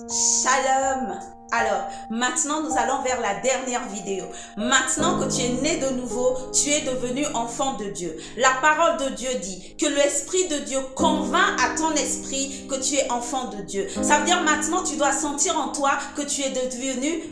Shalom. Alors, maintenant nous allons vers la dernière vidéo. Maintenant que tu es né de nouveau, tu es devenu enfant de Dieu. La parole de Dieu dit que l'Esprit de Dieu convainc à ton esprit que tu es enfant de Dieu. Ça veut dire maintenant tu dois sentir en toi que tu es devenu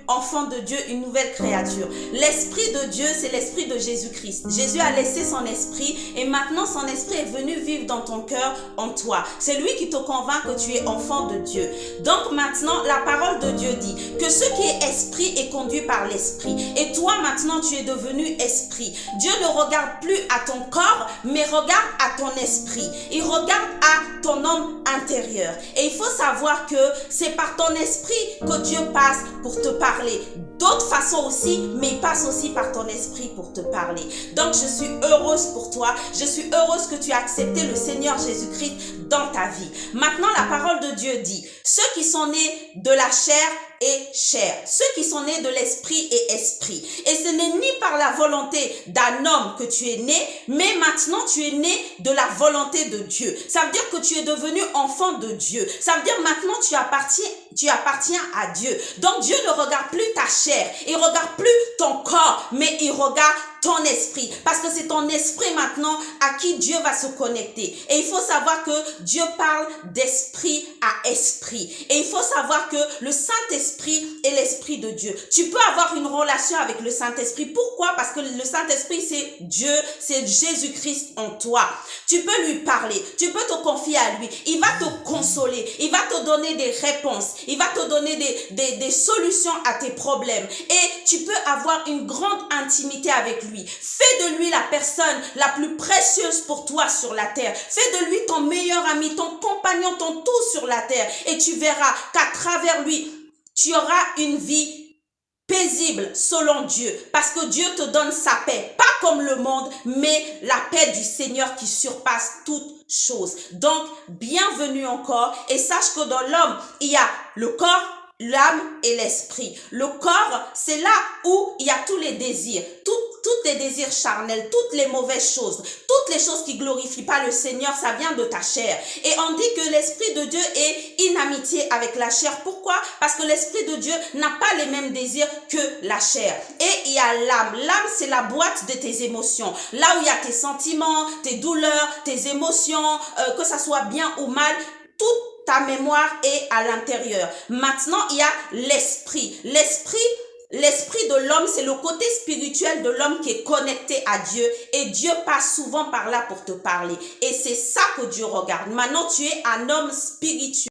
enfant de Dieu, une nouvelle créature. L'Esprit de Dieu, c'est l'Esprit de Jésus-Christ. Jésus a laissé son Esprit et maintenant son Esprit est venu vivre dans ton cœur, en toi. C'est lui qui te convainc que tu es enfant de Dieu. Donc maintenant, la parole de Dieu dit que ce qui est esprit est conduit par l'Esprit. Et toi maintenant, tu es devenu esprit. Dieu ne regarde plus à ton corps, mais regarde à ton esprit. Il regarde à ton homme intérieur. Et il faut savoir que c'est par ton esprit que Dieu passe pour te parler. D'autres façons aussi, mais il passe aussi par ton esprit pour te parler. Donc je suis heureuse pour toi. Je suis heureuse que tu as accepté le Seigneur Jésus-Christ dans ta vie. Maintenant, la parole de Dieu dit, ceux qui sont nés de la chair et chair, ceux qui sont nés de l'esprit et esprit. Et ce n'est ni par la volonté d'un homme que tu es né, mais maintenant tu es né de la volonté de Dieu. Ça veut dire que tu es devenu enfant de Dieu. Ça veut dire maintenant tu appartiens à Dieu. Donc Dieu ne regarde plus ta chair, il ne regarde plus ton corps, mais il regarde ton esprit, parce que c'est ton esprit maintenant à qui Dieu va se connecter. Et il faut savoir que Dieu parle d'esprit à esprit. Et il faut savoir que le Saint-Esprit est l'Esprit de Dieu. Tu peux avoir une relation avec le Saint-Esprit. Pourquoi? Parce que le Saint-Esprit, c'est Dieu, c'est Jésus-Christ en toi. Tu peux lui parler, tu peux te confier à lui. Il va te consoler, il va te donner des réponses, il va te donner des solutions à tes problèmes. Et tu peux avoir une grande intimité avec lui. Fais de lui la personne la plus précieuse pour toi sur la terre. Fais de lui ton meilleur ami, ton compagnon, ton tout sur la terre. Et tu verras qu'à travers lui, tu auras une vie paisible selon Dieu. Parce que Dieu te donne sa paix. Pas comme le monde, mais la paix du Seigneur qui surpasse toutes choses. Donc, bienvenue encore. Et sache que dans l'homme, il y a le corps, l'âme et l'esprit. Le corps, c'est là où il y a tous les désirs, tous les désirs charnels, toutes les mauvaises choses, toutes les choses qui glorifient pas le Seigneur, ça vient de ta chair. Et on dit que l'Esprit de Dieu est inimitié avec la chair. Pourquoi? Parce que l'Esprit de Dieu n'a pas les mêmes désirs que la chair. Et il y a l'âme. L'âme, c'est la boîte de tes émotions. Là où il y a tes sentiments, tes douleurs, tes émotions, que ça soit bien ou mal, toute ta mémoire est à l'intérieur. Maintenant, il y a l'esprit. L'esprit de l'homme, c'est le côté spirituel de l'homme qui est connecté à Dieu. Et Dieu passe souvent par là pour te parler. Et c'est ça que Dieu regarde. Maintenant, tu es un homme spirituel.